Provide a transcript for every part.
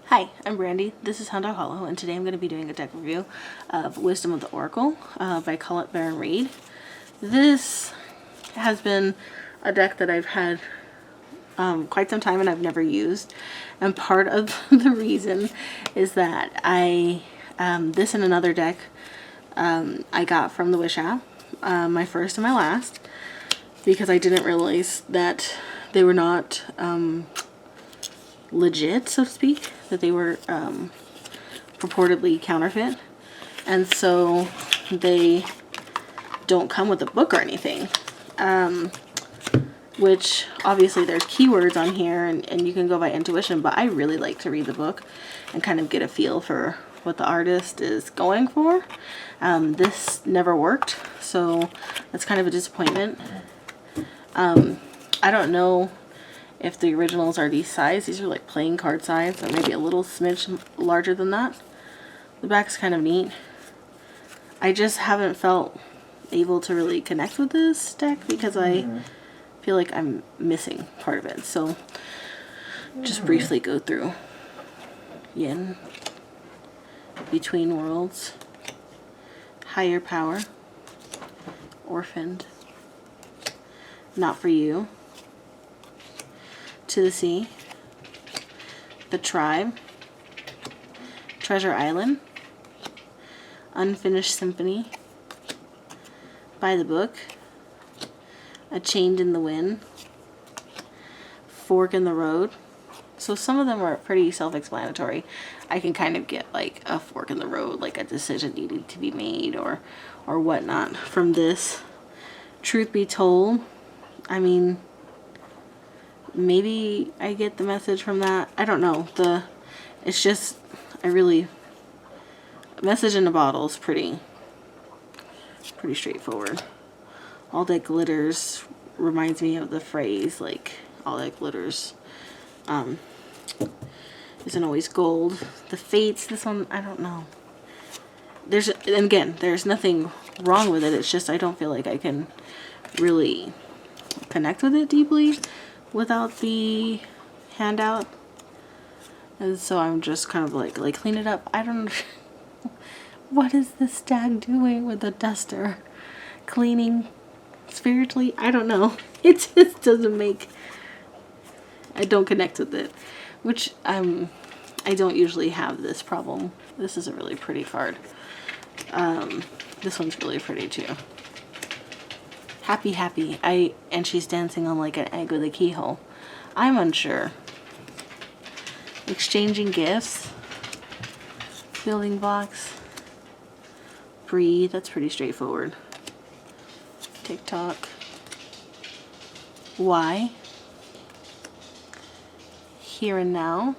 Hi, I'm Brandy. This is Hound Dog Hollow, and today I'm going to be doing a deck review of Wisdom of the Oracle by Colette Baron Reid. This has been a deck that I've had quite some time and I've never used, and part of the reason is that this and another deck I got from the Wish app, my first and my last, because I didn't realize that they were not legit, so to speak, that they were purportedly counterfeit, and so they don't come with a book or anything, which obviously there's keywords on here and you can go by intuition, but I really like to read the book and kind of get a feel for what the artist is going for. This never worked, so that's kind of a disappointment. I don't know if the originals are these size. These are like playing card size, or maybe a little smidge larger than that. The back's kind of neat. I just haven't felt able to really connect with this deck because I feel like I'm missing part of it. So just briefly go through Yin, Between Worlds, Higher Power, Orphaned, Not For You, To the Sea, The Tribe, Treasure Island, Unfinished Symphony, By the Book, A Chained in the Wind, Fork in the Road. So some of them are pretty self-explanatory. I can kind of get like a fork in the road, like a decision needed to be made or whatnot from this. Truth Be Told, I mean, maybe I get the message from that. I don't know. It's just, message in a bottle is pretty straightforward. All that glitters reminds me of the phrase, like, all that glitters isn't always gold. The Fates, this one, I don't know. And again, there's nothing wrong with it. It's just I don't feel like I can really connect with it deeply without the handout, and so I'm just kind of like clean it up. I don't what is this stag doing with a duster? Cleaning spiritually? I don't know. It just doesn't make, I don't connect with it, which I don't usually have this problem. This is a really pretty card. This one's really pretty too. Happy, happy. And she's dancing on like an egg with a keyhole. I'm unsure. Exchanging gifts. Building blocks. Breathe. That's pretty straightforward. TikTok. Why? Here and Now.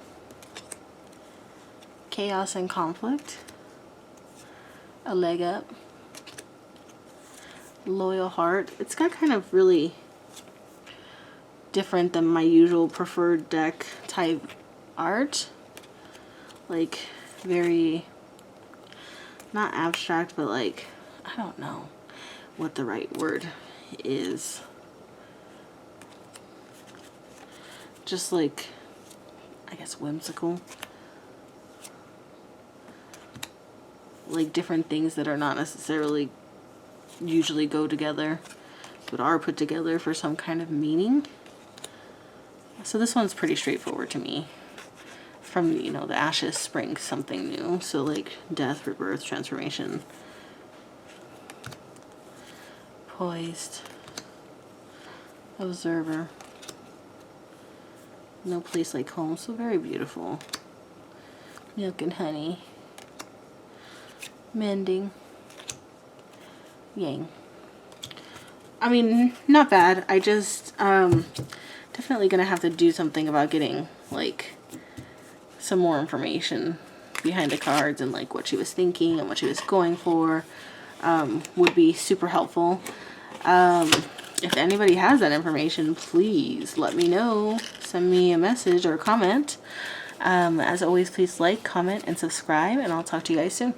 Chaos and Conflict. A Leg Up. Loyal Heart. It's got kind of really different than my usual preferred deck type art. Like very, not abstract, but like, I don't know what the right word is. Just like, I guess whimsical. Like different things that are not necessarily usually go together, but are put together for some kind of meaning. So this one's pretty straightforward to me. From, you know, the ashes spring something new. So like death, rebirth, transformation. Poised. Observer. No Place Like Home. So very beautiful. Milk and Honey. Mending. Yang. I mean, not bad. I just definitely gonna have to do something about getting like some more information behind the cards and like what she was thinking and what she was going for. Would be super helpful. If anybody has that information, please let me know. Send me a message or a comment. As always, please like, comment, and subscribe, and I'll talk to you guys soon.